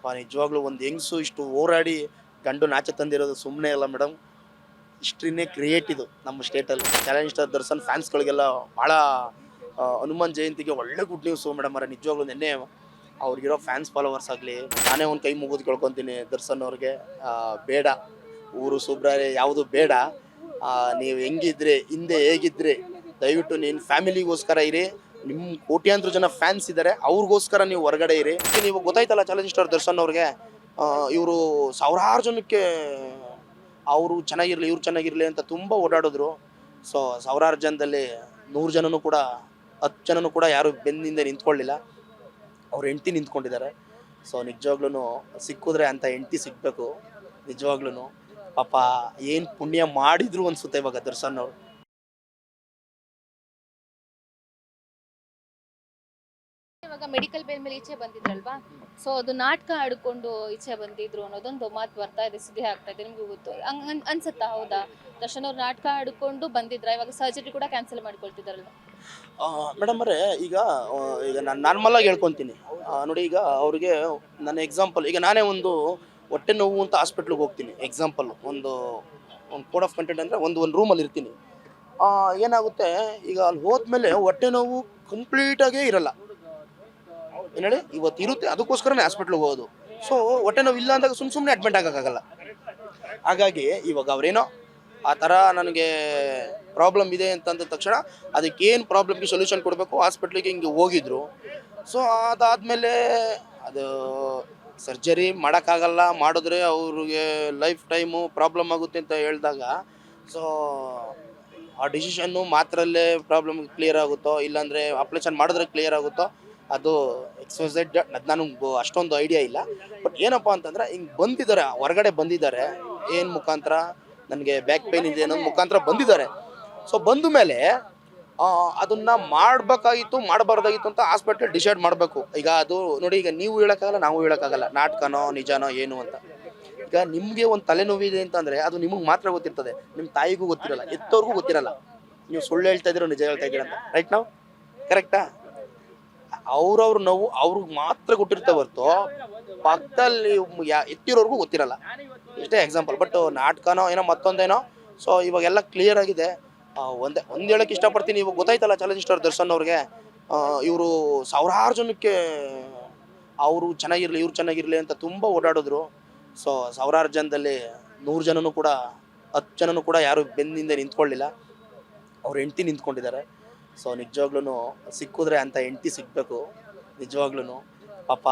ಪಾಪ ನಿಜವಾಗ್ಲೂ ಒಂದು ಹೆಂಗಸು ಇಷ್ಟು ಹೋರಾಡಿ ಗಂಡು ನಾಚ ತಂದಿರೋದು ಸುಮ್ಮನೆ ಅಲ್ಲ ಮೇಡಮ್. ಹಿಸ್ಟ್ರಿನೇ ಕ್ರಿಯೇಟ್ ಇದು ನಮ್ಮ ಸ್ಟೇಟಲ್ಲಿ. ಚಾಲೆಂಜ್ ಸ್ಟಾರ್ ದರ್ಶನ್ ಫ್ಯಾನ್ಸ್ಗಳಿಗೆಲ್ಲ ಭಾಳ ಹನುಮಾನ್ ಜಯಂತಿಗೆ ಒಳ್ಳೆ ಗುಡ್ ನ್ಯೂಸು ಮೇಡಮ್ ಅವರ. ನಿಜವಾಗ್ಲೂ ನಿನ್ನೆ ಅವ್ರಿಗಿರೋ ಫ್ಯಾನ್ಸ್ ಫಾಲೋವರ್ಸ್ ಆಗಲಿ, ನಾನೇ ಒಂದು ಕೈ ಮುಗಿದು ಕೇಳ್ಕೊತೀನಿ ದರ್ಶನ್ ಅವ್ರಿಗೆ. ಬೇಡ ಊರು ಸುಬ್ರಾಯ ಯಾವುದು ಬೇಡ. ನೀವು ಹೆಂಗಿದ್ರೆ ಹಿಂದೆ ಹೇಗಿದ್ರೆ ದಯವಿಟ್ಟು ನೀನು ಫ್ಯಾಮಿಲಿಗೋಸ್ಕರ ಇರಿ. ನಿಮ್ಮ ಕೋಟ್ಯಾಂತರ ಜನ ಫ್ಯಾನ್ಸ್ ಇದ್ದಾರೆ, ಅವ್ರಿಗೋಸ್ಕರ ನೀವು ಹೊರಗಡೆ ಇರಿ. ನೀವು ಗೊತ್ತಾಯ್ತಲ್ಲ ಚಾಲೆಂಜ್ ಸ್ಟಾರ್ ದರ್ಶನ್ ಅವ್ರಿಗೆ, ಇವರು ಸಾವಿರಾರು ಜನಕ್ಕೆ ಅವರು ಚೆನ್ನಾಗಿರಲಿ ಇವ್ರು ಚೆನ್ನಾಗಿರಲಿ ಅಂತ ತುಂಬ ಓಡಾಡಿದ್ರು. ಸೊ ಸಾವಿರಾರು ಜನದಲ್ಲಿ 100 ಜನನೂ ಕೂಡ 10 ಜನನೂ ಕೂಡ ಯಾರು ಬೆನ್ನಿಂದ ನಿಂತ್ಕೊಳ್ಳಿಲ್ಲ. ಅವ್ರ ಹೆಂಡ್ತಿ ನಿಂತ್ಕೊಂಡಿದ್ದಾರೆ. ಸೊ ನಿಜವಾಗ್ಲೂ ಸಿಕ್ಕಿದ್ರೆ ಅಂತ ಹೆಂಡ್ತಿ ಸಿಗಬೇಕು. ನಿಜವಾಗ್ಲೂ ಪಾಪ ಏನು ಪುಣ್ಯ ಮಾಡಿದ್ರು ಅನ್ಸುತ್ತೆ ಇವಾಗ ದರ್ಶನ್ ಅವರು. ಇವಾಗ ಮೆಡಿಕಲ್ ಬೇಲ್ ಮೇಲೆ ಈಚೆ ಬಂದಿದ್ರಲ್ವಾ, ಸೊ ಅದು ನಾಟಕ ಆಡ್ಕೊಂಡು ಈಚೆ ಬಂದಿದ್ರು ಅನ್ನೋದೊಂದು ಮಾತು ಬರ್ತಾ ಇದೆ, ಸುದ್ದಿ ಆಗ್ತಾ ಇದೆ. ನಿಮ್ಗೆ ಗೊತ್ತು ಅನ್ಸುತ್ತಾ? ಹೌದಾ, ದರ್ಶನ್ ಅವ್ರು ನಾಟಕ ಆಡ್ಕೊಂಡು ಬಂದಿದ್ರ? ಇವಾಗ ಸರ್ಜರಿ ಕೂಡ ಕ್ಯಾನ್ಸಲ್ ಮಾಡ್ಕೊಳ್ತಿದಾರಲ್ವ ಮೇಡಮ್ ಅವರೇ, ಈಗ ಈಗ ನಾನು ನಾರ್ಮಲಾಗಿ ಹೇಳ್ಕೊತೀನಿ ನೋಡಿ. ಈಗ ಅವ್ರಿಗೆ ನನ್ನ ಎಕ್ಸಾಂಪಲ್, ಈಗ ನಾನೇ ಒಂದು ಹೊಟ್ಟೆ ನೋವು ಅಂತ ಹಾಸ್ಪಿಟ್ಲಿಗೆ ಹೋಗ್ತೀನಿ. ಎಕ್ಸಾಂಪಲ್ ಒಂದು ಕೋಡ್ ಆಫ್ ಕಂಟೆಂಟ್ ಅಂದರೆ ಒಂದು ರೂಮಲ್ಲಿ ಇರ್ತೀನಿ. ಏನಾಗುತ್ತೆ, ಈಗ ಅಲ್ಲಿ ಹೋದ್ಮೇಲೆ ಹೊಟ್ಟೆ ನೋವು ಕಂಪ್ಲೀಟಾಗೇ ಇರಲ್ಲ. ಏನು ಹೇಳಿ, ಇವತ್ತು ಇರುತ್ತೆ, ಅದಕ್ಕೋಸ್ಕರನೇ ಹಾಸ್ಪಿಟ್ಲಿಗೆ ಹೋಗೋದು. ಸೊ ಹೊಟ್ಟೆ ನೋವು ಇಲ್ಲ ಅಂದಾಗ ಸುಮ್ಮನೆ ಅಡ್ಮಿಟ್ ಆಗೋಕ್ಕಾಗಲ್ಲ. ಹಾಗಾಗಿ ಇವಾಗ ಅವರೇನೋ ಆ ಥರ ನನಗೆ ಪ್ರಾಬ್ಲಮ್ ಇದೆ ಅಂತಂದ ತಕ್ಷಣ ಅದಕ್ಕೇನು ಪ್ರಾಬ್ಲಮ್ಗೆ ಸೊಲ್ಯೂಷನ್ ಕೊಡಬೇಕು ಹಾಸ್ಪಿಟ್ಲಿಗೆ ಹಿಂಗೆ ಹೋಗಿದ್ರು. ಸೊ ಅದಾದಮೇಲೆ ಅದು ಸರ್ಜರಿ ಮಾಡೋಕ್ಕಾಗಲ್ಲ, ಮಾಡಿದ್ರೆ ಅವ್ರಿಗೆ ಲೈಫ್ ಟೈಮು ಪ್ರಾಬ್ಲಮ್ ಆಗುತ್ತೆ ಅಂತ ಹೇಳಿದಾಗ, ಸೊ ಆ ಡಿಸಿಷನ್ನು ಮಾತ್ರಲ್ಲೇ ಪ್ರಾಬ್ಲಮ್ ಕ್ಲಿಯರ್ ಆಗುತ್ತೋ ಇಲ್ಲಾಂದರೆ ಆಪ್ರೇಷನ್ ಮಾಡಿದ್ರೆ ಕ್ಲಿಯರ್ ಆಗುತ್ತೋ ಅದು ಎಕ್ಸ್‌ವೈ-ಝೆಡ್ ಅದು ನನಗೆ ಅಷ್ಟೊಂದು ಐಡಿಯಾ ಇಲ್ಲ. ಬಟ್ ಏನಪ್ಪ ಅಂತಂದರೆ ಹಿಂಗೆ ಬಂದಿದ್ದಾರೆ, ಹೊರಗಡೆ ಬಂದಿದ್ದಾರೆ. ಏನು ಮುಖಾಂತರ ನನಗೆ ಬ್ಯಾಕ್ ಪೇಯ್ನ್ ಇದೆ ಅನ್ನೋದು ಮುಖಾಂತರ ಬಂದಿದ್ದಾರೆ. ಸೊ ಬಂದ ಮೇಲೆ ಅದನ್ನು ಮಾಡಬೇಕಾಗಿತ್ತು ಮಾಡಬಾರ್ದಾಗಿತ್ತು ಅಂತ ಹಾಸ್ಪಿಟ್ಲ್ ಡಿಸೈಡ್ ಮಾಡಬೇಕು. ಈಗ ಅದು ನೋಡಿ, ಈಗ ನೀವು ಹೇಳೋಕ್ಕಾಗಲ್ಲ, ನಾವು ಹೇಳೋಕ್ಕಾಗಲ್ಲ ನಾಟಕನೋ ನಿಜನೋ ಏನು ಅಂತ. ಈಗ ನಿಮಗೆ ಒಂದು ತಲೆನೋವಿದೆ ಅಂತಂದರೆ ಅದು ನಿಮಗೆ ಮಾತ್ರ ಗೊತ್ತಿರ್ತದೆ, ನಿಮ್ಮ ತಾಯಿಗೂ ಗೊತ್ತಿರಲ್ಲ, ಎತ್ತವ್ರಿಗೂ ಗೊತ್ತಿರಲ್ಲ. ನೀವು ಸುಳ್ಳು ಹೇಳ್ತಾ ಇದ್ದೀರೋ ನಿಜ ಹೇಳ್ತಾ ಇದ್ದೀರ ಅಂತ. ರೈಟ್ ನಾವು ಕರೆಕ್ಟಾ? ಅವ್ರವ್ರ ನೋವು ಅವ್ರಿಗೆ ಮಾತ್ರ ಗೊತ್ತಿರ್ತವೆ ಹೊರತು ಪಕ್ಕದಲ್ಲಿ ಎತ್ತಿರೋರ್ಗೂ ಗೊತ್ತಿರಲ್ಲ. ಇಷ್ಟೇ ಎಕ್ಸಾಂಪಲ್. ಬಟ್ ನಾಟಕನೋ ಏನೋ ಮತ್ತೊಂದೇನೋ. ಸೊ ಇವಾಗೆಲ್ಲ ಕ್ಲಿಯರ್ ಆಗಿದೆ. ಒಂದು ಹೇಳೋಕ್ಕೆ ಇಷ್ಟಪಡ್ತೀನಿ, ಇವಾಗ ಗೊತ್ತಾಯ್ತಲ್ಲ ಚಾಲೆಂಜ್ ಸ್ಟಾರ್ ದರ್ಶನ್ ಅವ್ರಿಗೆ, ಇವರು ಸಾವಿರಾರು ಜನಕ್ಕೆ ಅವರು ಚೆನ್ನಾಗಿರಲಿ ಇವ್ರು ಚೆನ್ನಾಗಿರಲಿ ಅಂತ ತುಂಬ ಓಡಾಡಿದ್ರು. ಸೊ ಸಾವಿರಾರು ಜನದಲ್ಲಿ 100 ಜನನೂ ಕೂಡ 10 ಜನನೂ ಕೂಡ ಯಾರು ಬೆನ್ನಿಂದ ನಿಂತ್ಕೊಳ್ಳಿಲ್ಲ. ಅವ್ರ ಹೆಂಡ್ತಿ ನಿಂತ್ಕೊಂಡಿದ್ದಾರೆ. ಸೊ ನಿಜವಾಗ್ಲೂ ಸಿಕ್ಕಿದ್ರೆ ಅಂತ ಹೆಂಡ್ತಿ ಸಿಗಬೇಕು. ನಿಜವಾಗ್ಲೂ ಪಾಪ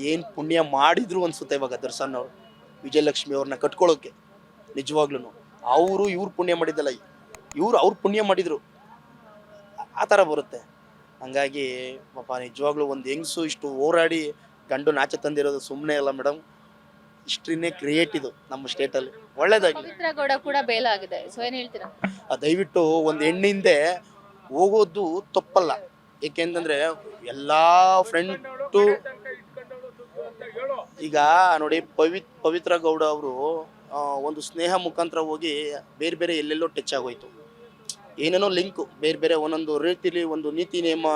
ಏನು ಪುಣ್ಯ ಮಾಡಿದ್ರು ಅನಿಸುತ್ತೆ ಇವಾಗ ದರ್ಶನ್ ಅವರು. ವಿಜಯಲಕ್ಷ್ಮಿ ಅವ್ರನ್ನ ಕಟ್ಕೊಳ್ಳೋಕ್ಕೆ ನಿಜವಾಗ್ಲೂ ಇವ್ರು ಪುಣ್ಯ ಮಾಡಿದ್ದಲ್ಲ, ಅವ್ರು ಪುಣ್ಯ ಮಾಡಿದರು, ಆ ಥರ ಬರುತ್ತೆ. ಹಂಗಾಗಿ ಪಾಪ ನಿಜವಾಗ್ಲೂ ಒಂದು ಹೆಂಗಸು ಇಷ್ಟು ಹೋರಾಡಿ ಗಂಡು ನಾಚ ತಂದಿರೋದು ಸುಮ್ಮನೆ ಅಲ್ಲ ಮೇಡಮ್. ಹಿಸ್ಟ್ರಿನೇ ಕ್ರಿಯೇಟ್ ಇದು ನಮ್ಮ ಸ್ಟೇಟಲ್ಲಿ. ಒಳ್ಳೇದಾಗಿ ಪವಿತ್ರ ಗೌಡ ಕೂಡ ಬೇಲಾಗಿದೆ, ಸೊ ಏನು ಹೇಳ್ತೀರಾ? ದಯವಿಟ್ಟು ಒಂದು ಹೆಣ್ಣಿಂದೆ ಹೋಗೋದು ತಪ್ಪಲ್ಲ. ಏಕೆಂತಂದರೆ ಎಲ್ಲ ಫ್ರೆಂಡು ಈಗ ನೋಡಿ, ಪವಿತ್ರ ಗೌಡ ಅವರು ಒಂದು ಸ್ನೇಹ ಮುಖಾಂತರ ಹೋಗಿ ಬೇರೆ ಬೇರೆ ಎಲ್ಲೆಲ್ಲೋ ಟಚ್ ಆಗೋಯ್ತು. ಏನೇನೋ ಲಿಂಕು ಬೇರೆ ಬೇರೆ ಒಂದೊಂದು ರೀತಿಲಿ ಒಂದು ನೀತಿ ನಿಯಮ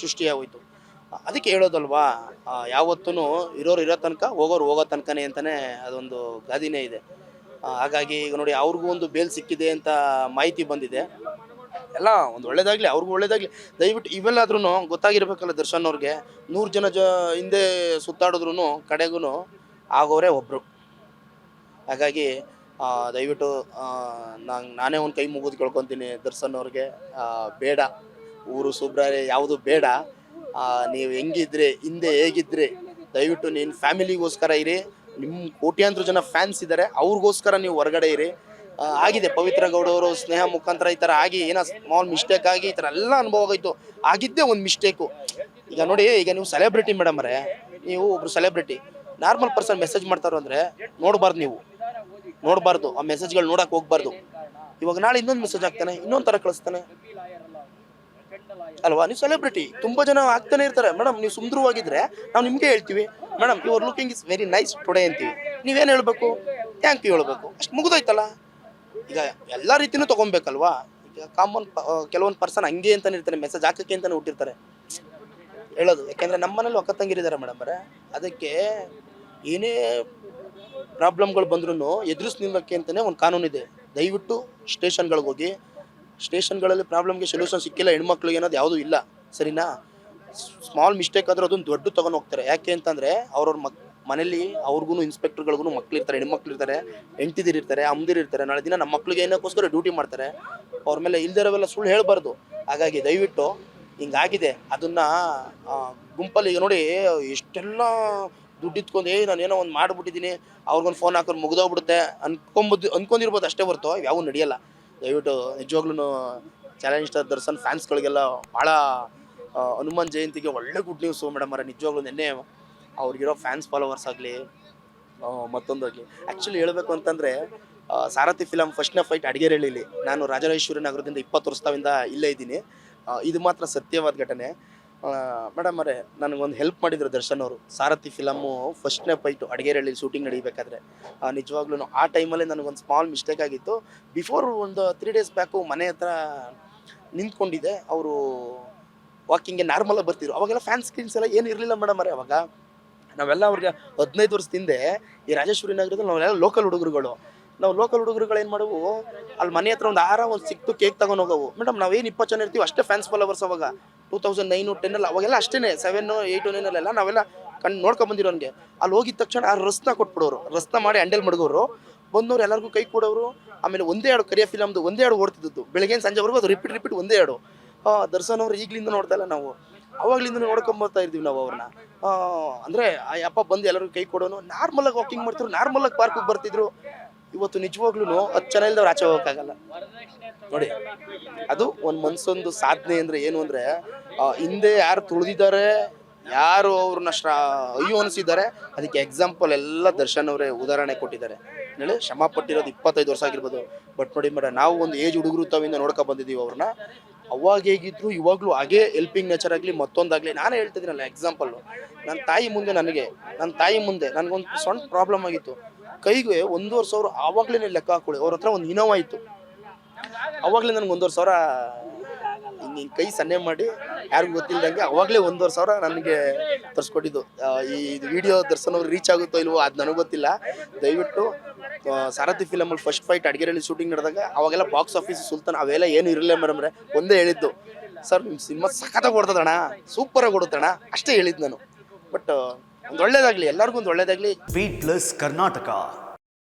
ಸೃಷ್ಟಿಯಾಗೋಯ್ತು. ಅದಕ್ಕೆ ಹೇಳೋದಲ್ವಾ, ಯಾವತ್ತೂ ಇರೋರು ಇರೋ ತನಕ ಹೋಗೋರು ಹೋಗೋ ತನಕನೇ ಅಂತಲೇ ಅದೊಂದು ಗಾದಿನೇ ಇದೆ. ಹಾಗಾಗಿ ಈಗ ನೋಡಿ, ಅವ್ರಿಗೂ ಒಂದು ಬೇಲ್ ಸಿಕ್ಕಿದೆ ಅಂತ ಮಾಹಿತಿ ಬಂದಿದೆ. ಎಲ್ಲ ಒಂದು ಒಳ್ಳೇದಾಗಲಿ, ಅವ್ರಿಗೂ ಒಳ್ಳೇದಾಗಲಿ. ದಯವಿಟ್ಟು ಇವೆಲ್ಲಾದ್ರೂ ಗೊತ್ತಾಗಿರ್ಬೇಕಲ್ಲ ದರ್ಶನ್ ಅವ್ರಿಗೆ. 100 ಜನ ಹಿಂದೆ ಸುತ್ತಾಡಿದ್ರು ಕಡೆಗೂ ಆಗೋರೇ ಒಬ್ಬರು. ಹಾಗಾಗಿ ದಯವಿಟ್ಟು ನಾನೇ ಒಂದು ಕೈ ಮುಗಿದು ಕೇಳ್ಕೊತೀನಿ ದರ್ಶನ್ ಅವ್ರಿಗೆ. ಬೇಡ ಊರು ಸುಬ್ರಾಯ ಯಾವುದು ಬೇಡ. ನೀವು ಹೆಂಗಿದ್ರೆ ಹಿಂದೆ ಹೇಗಿದ್ರೆ ದಯವಿಟ್ಟು ನೀನು ಫ್ಯಾಮಿಲಿಗೋಸ್ಕರ ಇರಿ. ನಿಮ್ಮ ಕೋಟ್ಯಾಂತರ ಜನ ಫ್ಯಾನ್ಸ್ ಇದ್ದಾರೆ, ಅವ್ರಿಗೋಸ್ಕರ ನೀವು ಹೊರಗಡೆ ಇರಿ. ಆಗಿದೆ ಪವಿತ್ರ ಗೌಡ ಅವರು ಸ್ನೇಹ ಮುಖಾಂತರ ಈ ಥರ ಆಗಿ ಏನೋ ಸ್ಮಾಲ್ ಮಿಸ್ಟೇಕ್ ಆಗಿ ಈ ಥರ ಎಲ್ಲ ಅನುಭವ ಆಗೋಯ್ತು. ಆಗಿದ್ದೇ ಒಂದು ಮಿಸ್ಟೇಕು. ಈಗ ನೋಡಿ, ಈಗ ನೀವು ಸೆಲೆಬ್ರಿಟಿ ಮೇಡಮ್ ಅವರೇ, ನೀವು ಒಬ್ರು ಸೆಲೆಬ್ರಿಟಿ, ನಾರ್ಮಲ್ ಪರ್ಸನ್ ಮೆಸೇಜ್ ಮಾಡ್ತಾರೋ ಅಂದರೆ ನೋಡಬಾರ್ದು, ನೀವು ನೋಡಬಾರ್ದು, ಆ ಮೆಸೇಜ್ಗಳು ನೋಡೋಕೆ ಹೋಗ್ಬಾರ್ದು. ಇವಾಗ ನಾಳೆ ಇನ್ನೊಂದು ಮೆಸೇಜ್ ಆಗ್ತಾನೆ, ಇನ್ನೊಂದು ಥರ ಕಳಿಸ್ತಾನೆ ಅಲ್ವಾ? ನೀವು ಸೆಲೆಬ್ರಿಟಿ, ತುಂಬ ಜನ ಆಗ್ತಾನೆ ಇರ್ತಾರೆ ಮೇಡಮ್. ನೀವು ಸುಂದರವಾಗಿದ್ದರೆ ನಾವು ನಿಮಗೆ ಹೇಳ್ತೀವಿ, madam your looking is very nice today ಅಂತೀವಿ. ನೀವೇನು ಹೇಳಬೇಕು? ಥ್ಯಾಂಕ್ ಯು ಹೇಳಬೇಕು, ಅಷ್ಟು ಮುಗಿದೋಯ್ತಲ್ಲ. ಈಗ ಎಲ್ಲ ರೀತಿಯೂ ತೊಗೊಬೇಕಲ್ವಾ? ಈಗ ಕಾಮನ್ ಕೆಲವೊಂದು ಪರ್ಸನ್ ಹಂಗೆ ಅಂತಲೇ ಇರ್ತಾರೆ, ಮೆಸೇಜ್ ಹಾಕೋಕ್ಕೆ ಅಂತಲೇ ಹುಟ್ಟಿರ್ತಾರೆ ಹೇಳೋದು. ಯಾಕೆಂದರೆ ನಮ್ಮ ಮನೇಲಿ ಒಕ್ಕ ತಂಗಿರಿದ್ದಾರೆ ಮೇಡಮ್ ಅವರೇ. ಅದಕ್ಕೆ ಏನೇ ಪ್ರಾಬ್ಲಮ್ಗಳು ಬಂದ್ರೂ ಎದುರಿಸಿ ನಿಲ್ಲಕ್ಕೆ ಅಂತಲೇ ಒಂದು ಕಾನೂನಿದೆ. ದಯವಿಟ್ಟು ಸ್ಟೇಷನ್ಗಳಿಗೆ ಹೋಗಿ, ಸ್ಟೇಷನ್ಗಳಲ್ಲಿ ಪ್ರಾಬ್ಲಮ್ಗೆ ಸೊಲ್ಯೂಷನ್ ಸಿಕ್ಕಿಲ್ಲ ಹೆಣ್ಮಕ್ಳಿಗೆ ಅನ್ನೋದು ಯಾವುದೂ ಇಲ್ಲ, ಸರಿನಾ? ಸ್ಮಾಲ್ ಮಿಸ್ಟೇಕ್ ಆದರೂ ಅದನ್ನು ದೊಡ್ಡ ತೊಗೊಂಡು ಹೋಗ್ತಾರೆ. ಯಾಕೆ ಅಂತಂದರೆ ಅವ್ರವ್ರ ಮನೇಲಿ ಅವ್ರಿಗೂ ಇನ್ಸ್ಪೆಕ್ಟರ್ಗಳಿಗೂ ಮಕ್ಳಿರ್ತಾರೆ, ಹೆಣ್ಮಕ್ಳಿರ್ತಾರೆ, ಹೆಂಡ್ತಿದಿರಿರ್ತಾರೆ, ಅಮ್ಮದಿರಿರ್ತಾರೆ. ನಾಳೆ ದಿನ ನಮ್ಮ ಮಕ್ಳಿಗೆ ಏನಕ್ಕೋಸ್ಕರ ಡ್ಯೂಟಿ ಮಾಡ್ತಾರೆ, ಅವ್ರ ಮೇಲೆ ಇಲ್ದಿರೋವೆಲ್ಲ ಸುಳ್ಳು ಹೇಳಬಾರ್ದು. ಹಾಗಾಗಿ ದಯವಿಟ್ಟು ಹಿಂಗಾಗಿದೆ ಅದನ್ನು ಗುಂಪಲ್ಲಿ ಈಗ ನೋಡಿ ಎಷ್ಟೆಲ್ಲ ದುಡ್ಡು ಇಟ್ಕೊಂಡು ನಾನೇನೋ ಒಂದು ಮಾಡಿಬಿಟ್ಟಿದ್ದೀನಿ, ಅವ್ರಿಗೊಂದು ಫೋನ್ ಹಾಕೋರು ಮುಗಿದೋಗ್ಬಿಡುತ್ತೆ ಅನ್ಕೊಂಡಿರ್ಬೋದು ಅಷ್ಟೇ ಹೊರ್ತು ಯಾವೂ ನಡೆಯಲ್ಲ. ದಯವಿಟ್ಟು ನಿಜವಾಗ್ಲೂ ಚಾಲೆಂಜ್ ಸ್ಟಾರ್ ದರ್ಶನ್ ಫ್ಯಾನ್ಸ್ಗಳಿಗೆಲ್ಲ ಭಾಳ ಹನುಮಾನ್ ಜಯಂತಿಗೆ ಒಳ್ಳೆ ಗುಡ್ ನ್ಯೂಸು ಮೇಡಮ್ ಅವರೇ. ನಿಜವಾಗ್ಲೂ ನೆನ್ನೆ ಅವ್ರಿಗಿರೋ ಫ್ಯಾನ್ಸ್ ಫಾಲೋವರ್ಸ್ ಆಗಲಿ ಮತ್ತೊಂದಾಗಲಿ, ಆ್ಯಕ್ಚುಲಿ ಹೇಳಬೇಕು ಅಂತಂದರೆ ಸಾರಥಿ ಫಿಲಮ್ ಫಸ್ಟ್ನೇ ಫೈಟ್ ಅಡಿಗೆರೆಳ್ಳಿಲಿ. ನಾನು ರಾಜರಾಜೇಶ್ವರಿ ನಗರದಿಂದ 20 ವರ್ಷದಿಂದ ಇಲ್ಲೇ ಇದ್ದೀನಿ. ಇದು ಮಾತ್ರ ಸತ್ಯವಾದ ಘಟನೆ. ಮೇಡಮ್ ಅವರೇ, ನನಗೊಂದು ಹೆಲ್ಪ್ ಮಾಡಿದ್ರು ದರ್ಶನ್ ಅವರು. ಸಾರಥಿ ಫಿಲಮ್ಮು ಫಸ್ಟ್ನೇ ಫೈಟು ಅಡಿಗೆರೆಳ್ಳಿ ಶೂಟಿಂಗ್ ನಡೀಬೇಕಾದ್ರೆ ನಿಜವಾಗ್ಲೂ ಆ ಟೈಮಲ್ಲೇ ನನಗೊಂದು ಸ್ಮಾಲ್ ಮಿಸ್ಟೇಕ್ ಆಗಿತ್ತು. ಬಿಫೋರ್ ಒಂದು 3 ಡೇಸ್ ಬ್ಯಾಕು ಮನೆ ಹತ್ರ ನಿಂತ್ಕೊಂಡಿದ್ದೆ, ಅವರು ವಾಕಿಂಗ್ಗೆ ನಾರ್ಮಲಾಗಿ ಬರ್ತಿದ್ರು. ಅವಾಗೆಲ್ಲ ಫ್ಯಾನ್ ಸ್ಕ್ರೀನ್ಸ್ ಎಲ್ಲ ಏನು ಇರಲಿಲ್ಲ ಮೇಡಮ್ ಅವರೇ. ಅವಾಗ ನಾವೆಲ್ಲ ಅವ್ರಿಗೆ 15 ವರ್ಷದ ಹಿಂದೆ ಈ ರಾಜೇಶ್ವರಿ ನಗರದಲ್ಲಿ ನಾವೆಲ್ಲ ಲೋಕಲ್ ಹುಡುಗರುಗಳು. ನಾವು ಲೋಕಲ್ ಹುಡುಗರುಗಳು ಏನು ಮಾಡುವು, ಅಲ್ಲಿ ಮನೆ ಹತ್ರ ಒಂದು ಆಹಾರ ಒಂದು ಸಿಕ್ತು ಕೇಕ್ ತಗೊಂಡು ಹೋಗವು. ಮೇಡಮ್ ನಾವೇನು 20 ಜನ ಇರ್ತೀವಿ ಅಷ್ಟೇ ಫ್ಯಾನ್ಸ್ ಫಾಲೋವರ್ಸ್. ಅವಾಗ 2009-10 ಅವಾಗೆಲ್ಲ ಅಷ್ಟೇ 7, 8, 9 ನಾವೆಲ್ಲ ನೋಡ್ಕೊಂಬಂದಿರೋನ್ಗೆ. ಅಲ್ಲಿ ಹೋಗಿದ ತಕ್ಷಣ ಆ ರಸ್ನ ಕೊಟ್ಬಿಡೋರು, ರಸ್ನ ಮಾಡಿ ಹ್ಯಾಂಡಲ್ ಮಡಗೋರು, ಬಂದವ್ರು ಎಲ್ಲರಿಗೂ ಕೈ ಕೊಡೋರು. ಆಮೇಲೆ ಒಂದೇ ಹಾಡು ಕರಿಯ ಫಿಲಮ್ದು ಒಂದೇ ಹಾಡು ಓಡ್ತಿದ್ದು ಬೆಳಗ್ಗೆ ಸಂಜೆವರೆಗೂ, ಅದು ರಿಪೀಟ್ ಒಂದೇ ಹಾಡು. ದರ್ಶನ್ ಅವರು ಈಗಲಿಂದ ನೋಡ್ತಾ ಇಲ್ಲ, ನಾವು ಅವಾಗಲಿಂದ ನೋಡ್ಕೊಂಬರ್ತಾ ಇದ್ದೀವಿ ನಾವು ಅವ್ರನ್ನ. ಅಂದರೆ ಆ ಯಪ್ಪ ಬಂದು ಎಲ್ಲರಿಗೂ ಕೈ ಕೊಡೋನು, ನಾರ್ಮಲಾಗಿ ವಾಕಿಂಗ್ ಮಾಡ್ತಿದ್ರು, ನಾರ್ಮಲಾಗಿ ಪಾರ್ಕಿಗೆ ಬರ್ತಿದ್ರು. ಇವತ್ತು ನಿಜವಾಗ್ಲೂ 10 ಜನ ಇಲ್ದವ್ರು ಆಚೆ ಹೋಗೋಕ್ಕಾಗಲ್ಲ ನೋಡಿ. ಅದು ಒಂದು ಮನ್ಸೊಂದು ಸಾಧನೆ ಅಂದರೆ ಏನು ಅಂದರೆ, ಹಿಂದೆ ಯಾರು ತುಳಿದಿದ್ದಾರೆ, ಯಾರು ಅವ್ರನ್ನ ಅಯ್ಯೋ ಅನಿಸಿದ್ದಾರೆ, ಅದಕ್ಕೆ ಎಕ್ಸಾಂಪಲ್ ಎಲ್ಲ ದರ್ಶನ್ ಅವರೇ ಉದಾಹರಣೆ ಕೊಟ್ಟಿದ್ದಾರೆ. ಹೇಳಿ ಶ್ರಮ ಪಟ್ಟಿರೋದು 25 ವರ್ಷ ಆಗಿರ್ಬೋದು. ಬಟ್ ನೋಡಿ ಮೇಡಮ್, ನಾವು ಒಂದು ಏಜ್ ಹುಡುಗರು ತಾವಿಂದ ನೋಡ್ಕೊ ಬಂದಿದ್ದೀವಿ ಅವ್ರನ್ನ. ಅವಾಗ ಹೇಗಿದ್ರು ಇವಾಗಲೂ ಹಾಗೇ ಹೆಲ್ಪಿಂಗ್ ನೇಚರ್ ಆಗಲಿ ಮತ್ತೊಂದಾಗಲಿ. ನಾನೇ ಹೇಳ್ತಿದ್ದೀನಲ್ಲ ಎಕ್ಸಾಂಪಲ್ಲು, ನನ್ನ ತಾಯಿ ಮುಂದೆ ನನಗೊಂದು ಸಣ್ಣ ಪ್ರಾಬ್ಲಮ್ ಆಗಿತ್ತು. ಕೈಗೆ 1,500,000 ಆವಾಗಲೇ ಲೆಕ್ಕ ಹಾಕೊಳ್ಳಿ. ಅವ್ರ ಹತ್ರ ಒಂದು ಇನೋವಾ ಇತ್ತು, ಅವಾಗಲೇ ನನಗೆ 1,500,000 ಹಿಂಗೆ ಕೈ ಸನ್ನೆ ಮಾಡಿ ಯಾರಿಗೂ ಗೊತ್ತಿಲ್ಲದಂಗೆ ಅವಾಗಲೇ 1,500,000 ನನಗೆ ತರಿಸ್ಕೊಟ್ಟಿದ್ದು. ಈ ವಿಡಿಯೋ ದರ್ಶನ್ ಅವ್ರು ರೀಚ್ ಆಗುತ್ತೋ ಇಲ್ವೋ ಅದು ನನಗೆ ಗೊತ್ತಿಲ್ಲ. ದಯವಿಟ್ಟು ಸಾರಥಿ ಫಿಲಮಲ್ಲಿ ಫಸ್ಟ್ ಫೈಟ್ ಅಡಿಗೆರೆಳ್ಳಿ ಶೂಟಿಂಗ್ ನಡೆದಾಗ ಅವಾಗೆಲ್ಲ ಬಾಕ್ಸ್ ಆಫೀಸ್ ಸುಲ್ತಾನ್ ಅವೆಲ್ಲ ಏನು ಇರಲಿಲ್ಲ ಮೇಡಮ್ರೆ. ಒಂದೇ ಹೇಳಿದ್ದು, ಸರ್ ನಿಮ್ಮ ಸಿನಿಮಾ ಸಖತ್ತಾಗಿ ಓಡ್ತದಣ್ಣ, ಸೂಪರಾಗಿ ಓಡುತ್ತಣ್ಣ, ಅಷ್ಟೇ ಹೇಳಿದ್ದು ನಾನು. ಬಟ್ ಒಂದು ಒಳ್ಳೇದಾಗಲಿ, ಎಲ್ಲರಿಗೂ ಒಂದು ಒಳ್ಳೇದಾಗಲಿ. Beat plus Karnataka.